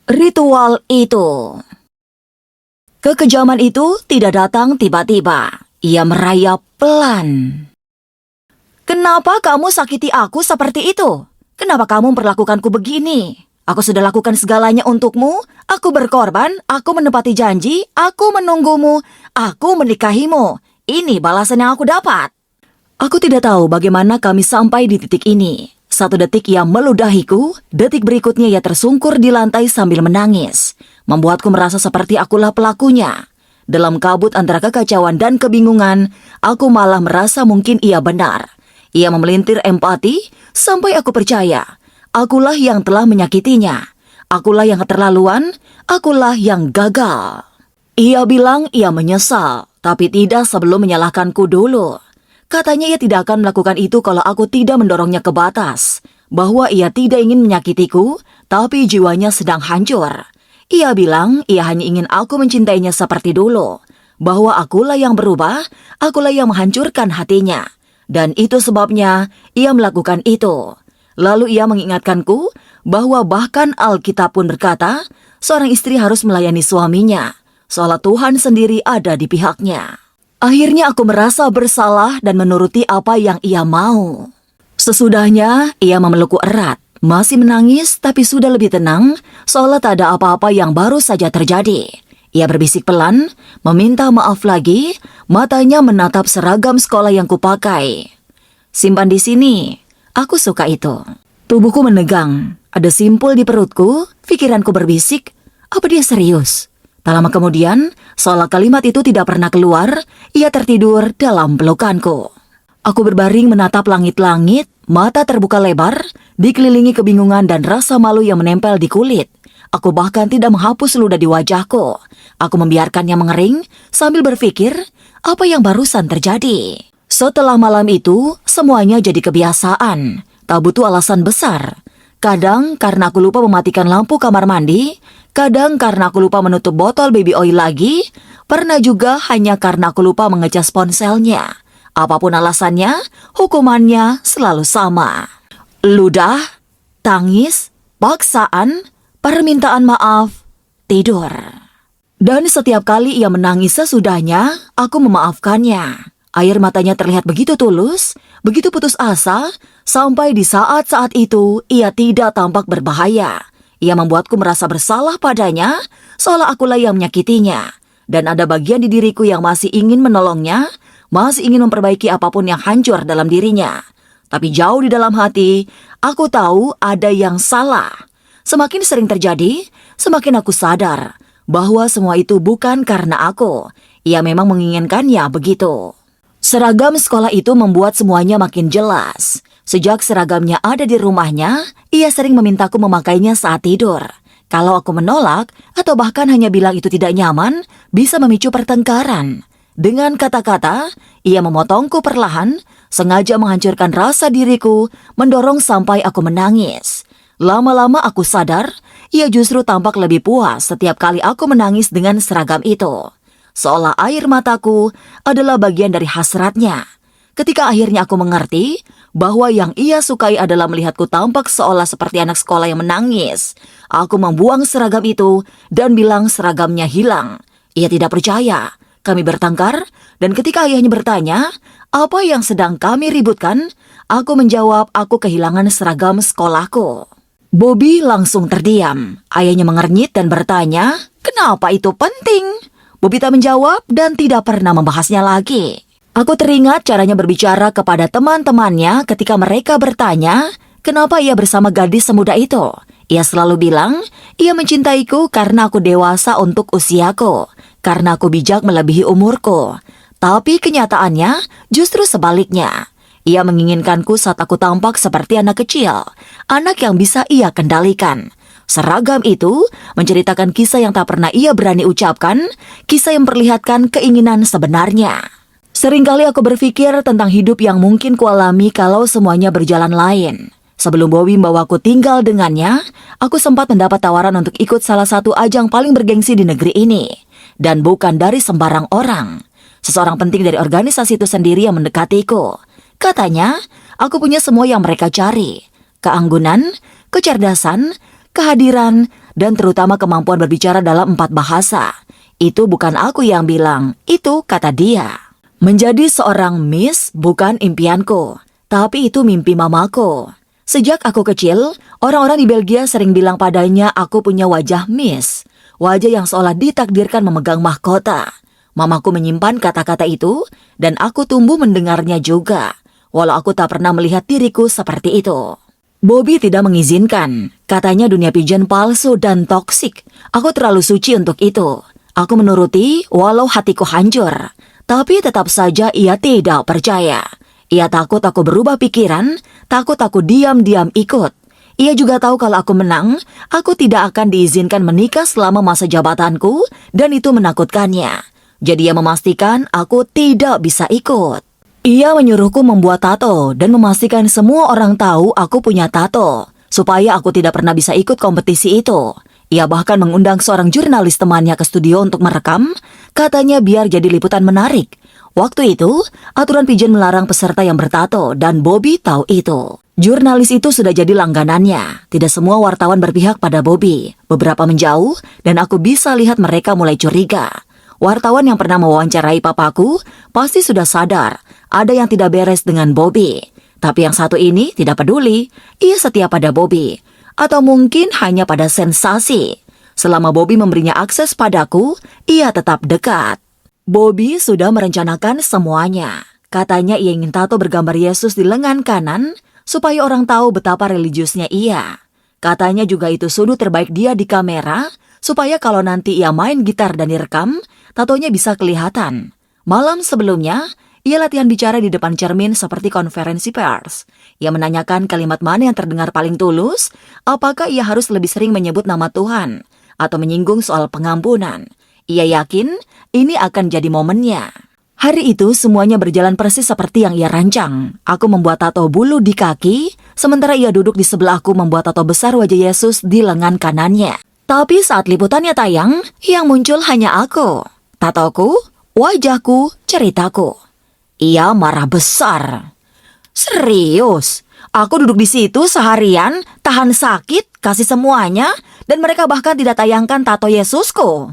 Ritual itu. Kekejaman itu tidak datang tiba-tiba. Ia merayap pelan. Kenapa kamu sakiti aku seperti itu? Kenapa kamu memperlakukanku begini? Aku sudah lakukan segalanya untukmu. Aku berkorban, aku menepati janji, aku menunggumu, aku menikahimu. Ini balasan yang aku dapat. Aku tidak tahu bagaimana kami sampai di titik ini. 1 detik ia meludahiku, detik berikutnya ia tersungkur di lantai sambil menangis. Membuatku merasa seperti akulah pelakunya. Dalam kabut antara kekacauan dan kebingungan, aku malah merasa mungkin ia benar. Ia memelintir empati sampai aku percaya. Akulah yang telah menyakitinya. Akulah yang keterlaluan, akulah yang gagal. Ia bilang ia menyesal, tapi tidak sebelum menyalahkanku dulu. Katanya ia tidak akan melakukan itu kalau aku tidak mendorongnya ke batas. Bahwa ia tidak ingin menyakitiku, tapi jiwanya sedang hancur. Ia bilang ia hanya ingin aku mencintainya seperti dulu. Bahwa akulah yang berubah, akulah yang menghancurkan hatinya. Dan itu sebabnya ia melakukan itu. Lalu ia mengingatkanku bahwa bahkan Alkitab pun berkata, seorang istri harus melayani suaminya, seolah Tuhan sendiri ada di pihaknya. Akhirnya aku merasa bersalah dan menuruti apa yang ia mau. Sesudahnya, ia memelukku erat, masih menangis tapi sudah lebih tenang, seolah tak ada apa-apa yang baru saja terjadi. Ia berbisik pelan, meminta maaf lagi, matanya menatap seragam sekolah yang kupakai. Simpan di sini, aku suka itu. Tubuhku menegang, ada simpul di perutku, pikiranku berbisik, apa dia serius? Tak lama kemudian, seolah kalimat itu tidak pernah keluar, ia tertidur dalam pelukanku. Aku berbaring menatap langit-langit, mata terbuka lebar, dikelilingi kebingungan dan rasa malu yang menempel di kulit. Aku bahkan tidak menghapus ludah di wajahku. Aku membiarkannya mengering sambil berpikir apa yang barusan terjadi. Setelah malam itu, semuanya jadi kebiasaan. Tak butuh alasan besar. Kadang karena aku lupa mematikan lampu kamar mandi, kadang karena aku lupa menutup botol baby oil lagi, pernah juga hanya karena aku lupa mengecas ponselnya. Apapun alasannya, hukumannya selalu sama. Ludah, tangis, paksaan, permintaan maaf, tidur. Dan setiap kali ia menangis sesudahnya, aku memaafkannya. Air matanya terlihat begitu tulus, begitu putus asa, sampai di saat-saat itu ia tidak tampak berbahaya. Ia membuatku merasa bersalah padanya, seolah akulah yang menyakitinya. Dan ada bagian di diriku yang masih ingin menolongnya, masih ingin memperbaiki apapun yang hancur dalam dirinya. Tapi jauh di dalam hati, aku tahu ada yang salah. Semakin sering terjadi, semakin aku sadar bahwa semua itu bukan karena aku. Ia memang menginginkannya begitu. Seragam sekolah itu membuat semuanya makin jelas. Sejak seragamnya ada di rumahnya, ia sering memintaku memakainya saat tidur. Kalau aku menolak, atau bahkan hanya bilang itu tidak nyaman, bisa memicu pertengkaran. Dengan kata-kata, ia memotongku perlahan, sengaja menghancurkan rasa diriku, mendorong sampai aku menangis. Lama-lama aku sadar, ia justru tampak lebih puas setiap kali aku menangis dengan seragam itu. Seolah air mataku adalah bagian dari hasratnya. Ketika akhirnya aku mengerti bahwa yang ia sukai adalah melihatku tampak seolah seperti anak sekolah yang menangis, aku membuang seragam itu dan bilang seragamnya hilang. Ia tidak percaya. Kami bertengkar, dan ketika ayahnya bertanya, apa yang sedang kami ributkan, aku menjawab aku kehilangan seragam sekolahku. Bobby langsung terdiam. Ayahnya mengernyit dan bertanya, kenapa itu penting? Bobby tak menjawab dan tidak pernah membahasnya lagi. Aku teringat caranya berbicara kepada teman-temannya ketika mereka bertanya, kenapa ia bersama gadis semuda itu. Ia selalu bilang, ia mencintaiku karena aku dewasa untuk usiaku, karena aku bijak melebihi umurku. Tapi kenyataannya justru sebaliknya. Ia menginginkanku saat aku tampak seperti anak kecil, anak yang bisa ia kendalikan. Seragam itu menceritakan kisah yang tak pernah ia berani ucapkan, kisah yang memperlihatkan keinginan sebenarnya. Seringkali aku berpikir tentang hidup yang mungkin kualami kalau semuanya berjalan lain. Sebelum Bobby membawaku tinggal dengannya, aku sempat mendapat tawaran untuk ikut salah satu ajang paling bergengsi di negeri ini. Dan bukan dari sembarang orang. Seseorang penting dari organisasi itu sendiri yang mendekatiku. Katanya, aku punya semua yang mereka cari. Keanggunan, kecerdasan, kehadiran, dan terutama kemampuan berbicara dalam 4 bahasa. Itu bukan aku yang bilang, itu kata dia. Menjadi seorang Miss bukan impianku, tapi itu mimpi mamaku. Sejak aku kecil, orang-orang di Belgia sering bilang padanya aku punya wajah Miss. Wajah yang seolah ditakdirkan memegang mahkota. Mamaku menyimpan kata-kata itu, dan aku tumbuh mendengarnya juga. Walau aku tak pernah melihat diriku seperti itu. Bobby tidak mengizinkan. Katanya dunia pigeon palsu dan toksik. Aku terlalu suci untuk itu. Aku menuruti walau hatiku hancur. Tapi tetap saja ia tidak percaya. Ia takut aku berubah pikiran, takut aku diam-diam ikut. Ia juga tahu kalau aku menang, aku tidak akan diizinkan menikah selama masa jabatanku, dan itu menakutkannya. Jadi ia memastikan aku tidak bisa ikut. Ia menyuruhku membuat tato dan memastikan semua orang tahu aku punya tato, supaya aku tidak pernah bisa ikut kompetisi itu. Ia bahkan mengundang seorang jurnalis temannya ke studio untuk merekam, katanya biar jadi liputan menarik. Waktu itu, aturan pigeon melarang peserta yang bertato dan Bobby tahu itu. Jurnalis itu sudah jadi langganannya. Tidak semua wartawan berpihak pada Bobby. Beberapa menjauh dan aku bisa lihat mereka mulai curiga. Wartawan yang pernah mewawancarai papaku pasti sudah sadar ada yang tidak beres dengan Bobby. Tapi yang satu ini tidak peduli. Ia setia pada Bobby. Atau mungkin hanya pada sensasi. Selama Bobby memberinya akses padaku, ia tetap dekat. Bobby sudah merencanakan semuanya. Katanya ia ingin tato bergambar Yesus di lengan kanan supaya orang tahu betapa religiusnya ia. Katanya juga itu sudut terbaik dia di kamera supaya kalau nanti ia main gitar dan direkam, tatonya bisa kelihatan. Malam sebelumnya, ia latihan bicara di depan cermin seperti konferensi pers. Ia menanyakan kalimat mana yang terdengar paling tulus, apakah ia harus lebih sering menyebut nama Tuhan atau menyinggung soal pengampunan. Ia yakin ini akan jadi momennya. Hari itu semuanya berjalan persis seperti yang ia rancang. Aku membuat tato bulu di kaki, sementara ia duduk di sebelahku membuat tato besar wajah Yesus di lengan kanannya. Tapi saat liputannya tayang, yang muncul hanya aku. Tatoku, wajahku, ceritaku. Ia marah besar. Serius? Aku duduk di situ seharian, tahan sakit, kasih semuanya, dan mereka bahkan tidak tayangkan tato Yesusku.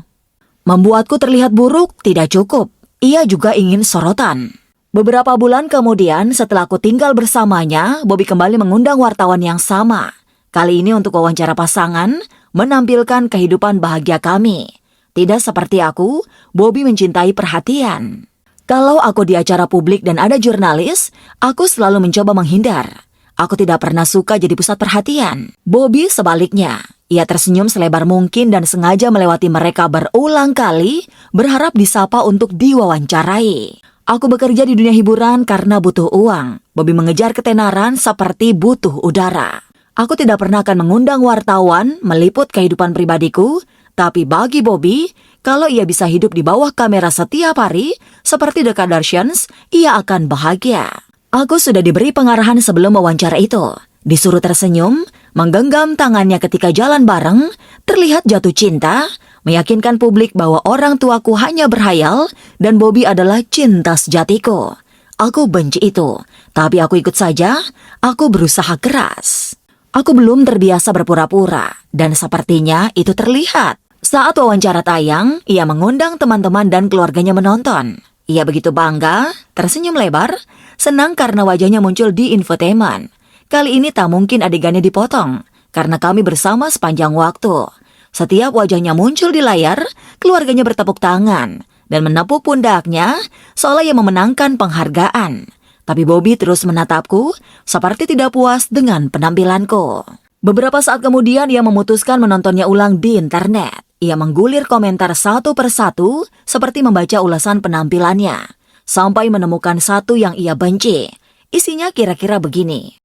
Membuatku terlihat buruk tidak cukup. Ia juga ingin sorotan. Beberapa bulan kemudian setelah aku tinggal bersamanya, Bobby kembali mengundang wartawan yang sama. Kali ini untuk wawancara pasangan, menampilkan kehidupan bahagia kami. Tidak seperti aku, Bobby mencintai perhatian. Kalau aku di acara publik dan ada jurnalis, aku selalu mencoba menghindar. Aku tidak pernah suka jadi pusat perhatian. Bobby sebaliknya. Ia tersenyum selebar mungkin dan sengaja melewati mereka berulang kali, berharap disapa untuk diwawancarai. Aku bekerja di dunia hiburan karena butuh uang. Bobby mengejar ketenaran seperti butuh udara. Aku tidak pernah akan mengundang wartawan meliput kehidupan pribadiku, tapi bagi Bobby, kalau ia bisa hidup di bawah kamera setiap hari, seperti The Kardashians, ia akan bahagia. Aku sudah diberi pengarahan sebelum wawancara itu. Disuruh tersenyum, menggenggam tangannya ketika jalan bareng, terlihat jatuh cinta, meyakinkan publik bahwa orang tuaku hanya berhayal dan Bobby adalah cinta sejatiku. Aku benci itu, tapi aku ikut saja, aku berusaha keras. Aku belum terbiasa berpura-pura, dan sepertinya itu terlihat. Saat wawancara tayang, ia mengundang teman-teman dan keluarganya menonton. Ia begitu bangga, tersenyum lebar, senang karena wajahnya muncul di infotainment. Kali ini tak mungkin adegannya dipotong, karena kami bersama sepanjang waktu. Setiap wajahnya muncul di layar, keluarganya bertepuk tangan, dan menepuk pundaknya, seolah ia memenangkan penghargaan. Tapi Bobby terus menatapku, seperti tidak puas dengan penampilanku. Beberapa saat kemudian ia memutuskan menontonnya ulang di internet. Ia menggulir komentar satu persatu, seperti membaca ulasan penampilannya, sampai menemukan satu yang ia benci. Isinya kira-kira begini.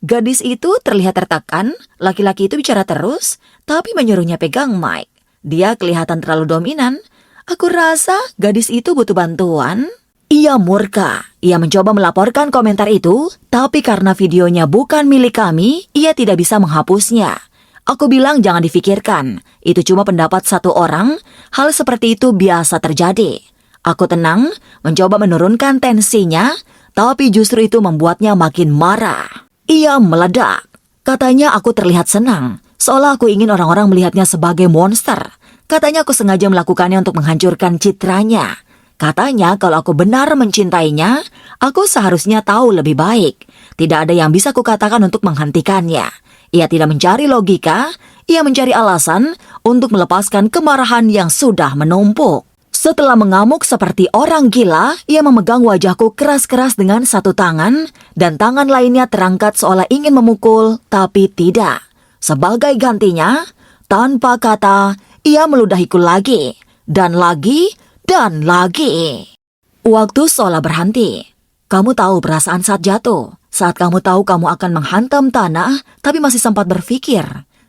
Gadis itu terlihat tertekan, laki-laki itu bicara terus, tapi menyuruhnya pegang mic. Dia kelihatan terlalu dominan. Aku rasa gadis itu butuh bantuan. Ia murka. Ia mencoba melaporkan komentar itu, tapi karena videonya bukan milik kami, ia tidak bisa menghapusnya. Aku bilang jangan difikirkan, itu cuma pendapat satu orang, hal seperti itu biasa terjadi. Aku tenang, mencoba menurunkan tensinya, tapi justru itu membuatnya makin marah. Ia meledak. Katanya aku terlihat senang. seolah aku ingin orang-orang melihatnya sebagai monster. Katanya aku sengaja melakukannya untuk menghancurkan citranya. Katanya kalau aku benar mencintainya, aku seharusnya tahu lebih baik. Tidak ada yang bisa kukatakan untuk menghentikannya. Ia tidak mencari logika, ia mencari alasan untuk melepaskan kemarahan yang sudah menumpuk. Setelah mengamuk seperti orang gila, ia memegang wajahku keras-keras dengan satu tangan, dan tangan lainnya terangkat seolah ingin memukul, tapi tidak. Sebagai gantinya, tanpa kata, ia meludahiku lagi, dan lagi, dan lagi. Waktu seolah berhenti. Kamu tahu perasaan saat jatuh, saat kamu tahu kamu akan menghantam tanah, tapi masih sempat berpikir,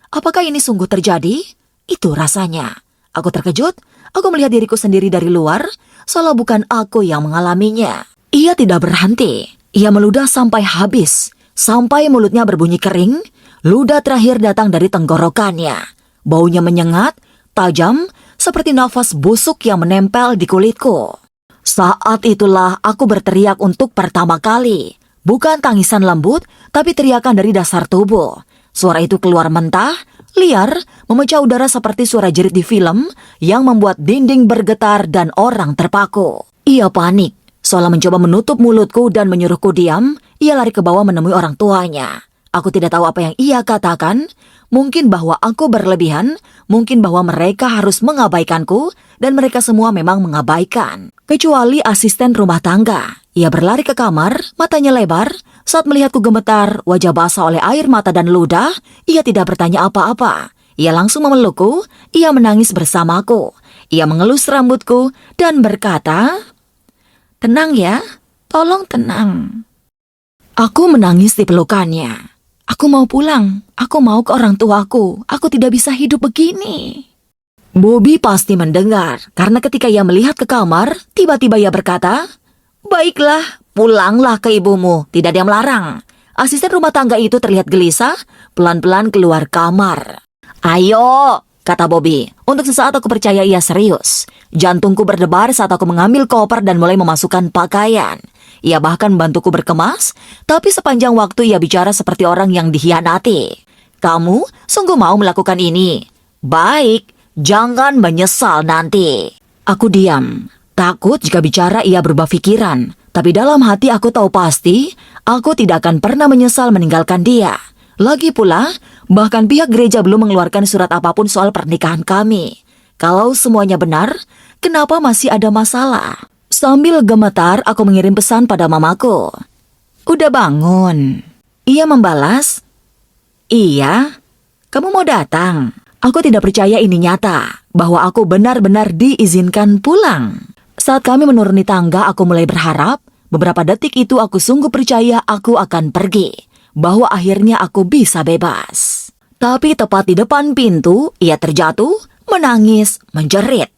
apakah ini sungguh terjadi? Itu rasanya. Aku terkejut, aku melihat diriku sendiri dari luar, seolah bukan aku yang mengalaminya. Ia tidak berhenti, ia meludah sampai habis, sampai mulutnya berbunyi kering, ludah terakhir datang dari tenggorokannya. Baunya menyengat, tajam, seperti nafas busuk yang menempel di kulitku. Saat itulah aku berteriak untuk pertama kali. Bukan tangisan lembut, tapi teriakan dari dasar tubuh. Suara itu keluar mentah, liar, memecah udara seperti suara jerit di film yang membuat dinding bergetar dan orang terpaku. Ia panik, seolah mencoba menutup mulutku dan menyuruhku diam. Ia lari ke bawah menemui orang tuanya. Aku tidak tahu apa yang ia katakan. Mungkin bahwa aku berlebihan, mungkin bahwa mereka harus mengabaikanku, dan mereka semua memang mengabaikan. Kecuali asisten rumah tangga. Ia berlari ke kamar, matanya lebar. Saat melihatku gemetar, wajah basah oleh air mata dan ludah, ia tidak bertanya apa-apa. Ia langsung memelukku, ia menangis bersamaku. Ia mengelus rambutku dan berkata, "Tenang ya, tolong tenang." Aku menangis di pelukannya. Aku mau pulang, aku mau ke orang tuaku, aku tidak bisa hidup begini. Bobby pasti mendengar, karena ketika ia melihat ke kamar, tiba-tiba ia berkata, "Baiklah, pulanglah ke ibumu, tidak ada yang melarang." Asisten rumah tangga itu terlihat gelisah, pelan-pelan keluar kamar. "Ayo," kata Bobby. Untuk sesaat aku percaya ia serius. Jantungku berdebar saat aku mengambil koper dan mulai memasukkan pakaian. Ia bahkan membantuku berkemas, tapi sepanjang waktu ia bicara seperti orang yang dikhianati. "Kamu sungguh mau melakukan ini? Baik, jangan menyesal nanti." Aku diam, takut jika bicara ia berubah pikiran. Tapi dalam hati aku tahu pasti, aku tidak akan pernah menyesal meninggalkan dia. Lagi pula, bahkan pihak gereja belum mengeluarkan surat apapun soal pernikahan kami. Kalau semuanya benar, kenapa masih ada masalah? Sambil gemetar, aku mengirim pesan pada mamaku. "Udah bangun?" Ia membalas, "Iya, kamu mau datang?" Aku tidak percaya ini nyata, bahwa aku benar-benar diizinkan pulang. Saat kami menuruni tangga, aku mulai berharap. Beberapa detik itu aku sungguh percaya aku akan pergi, bahwa akhirnya aku bisa bebas. Tapi tepat di depan pintu, ia terjatuh, menangis, menjerit.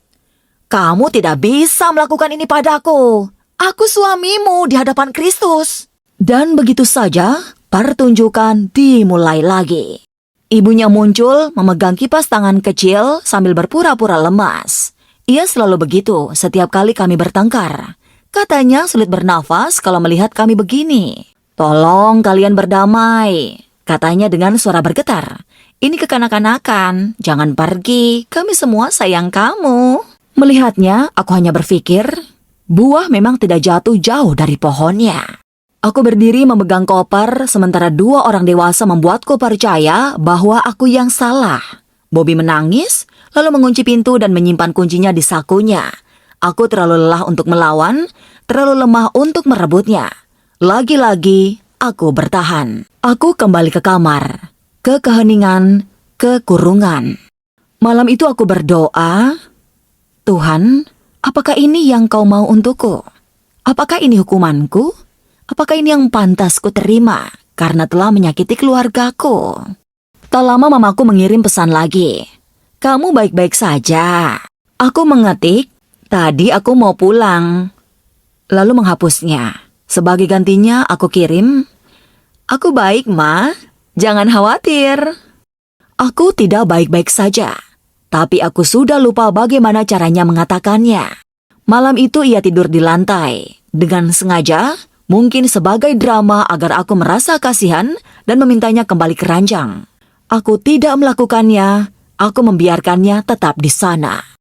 "Kamu tidak bisa melakukan ini padaku. Aku suamimu di hadapan Kristus." Dan begitu saja, pertunjukan dimulai lagi. Ibunya muncul memegang kipas tangan kecil sambil berpura-pura lemas. Ia selalu begitu setiap kali kami bertengkar. Katanya sulit bernafas kalau melihat kami begini. "Tolong kalian berdamai," katanya dengan suara bergetar. "Ini kekanak-kanakan, jangan pergi, kami semua sayang kamu." Melihatnya, aku hanya berpikir, buah memang tidak jatuh jauh dari pohonnya. Aku berdiri memegang koper, sementara dua orang dewasa membuatku percaya bahwa aku yang salah. Bobby menangis, lalu mengunci pintu dan menyimpan kuncinya di sakunya. Aku terlalu lelah untuk melawan, terlalu lemah untuk merebutnya. Lagi-lagi, aku bertahan. Aku kembali ke kamar, ke keheningan, ke kurungan. Malam itu aku berdoa, "Tuhan, apakah ini yang kau mau untukku? Apakah ini hukumanku? Apakah ini yang pantas ku terima karena telah menyakiti keluargaku?" Tak lama mamaku mengirim pesan lagi. "Kamu baik-baik saja." Aku mengetik, "Tadi aku mau pulang." Lalu menghapusnya. Sebagai gantinya aku kirim, "Aku baik, Ma. Jangan khawatir." Aku tidak baik-baik saja. Tapi aku sudah lupa bagaimana caranya mengatakannya. Malam itu ia tidur di lantai. Dengan sengaja, mungkin sebagai drama agar aku merasa kasihan dan memintanya kembali ke ranjang. Aku tidak melakukannya, aku membiarkannya tetap di sana.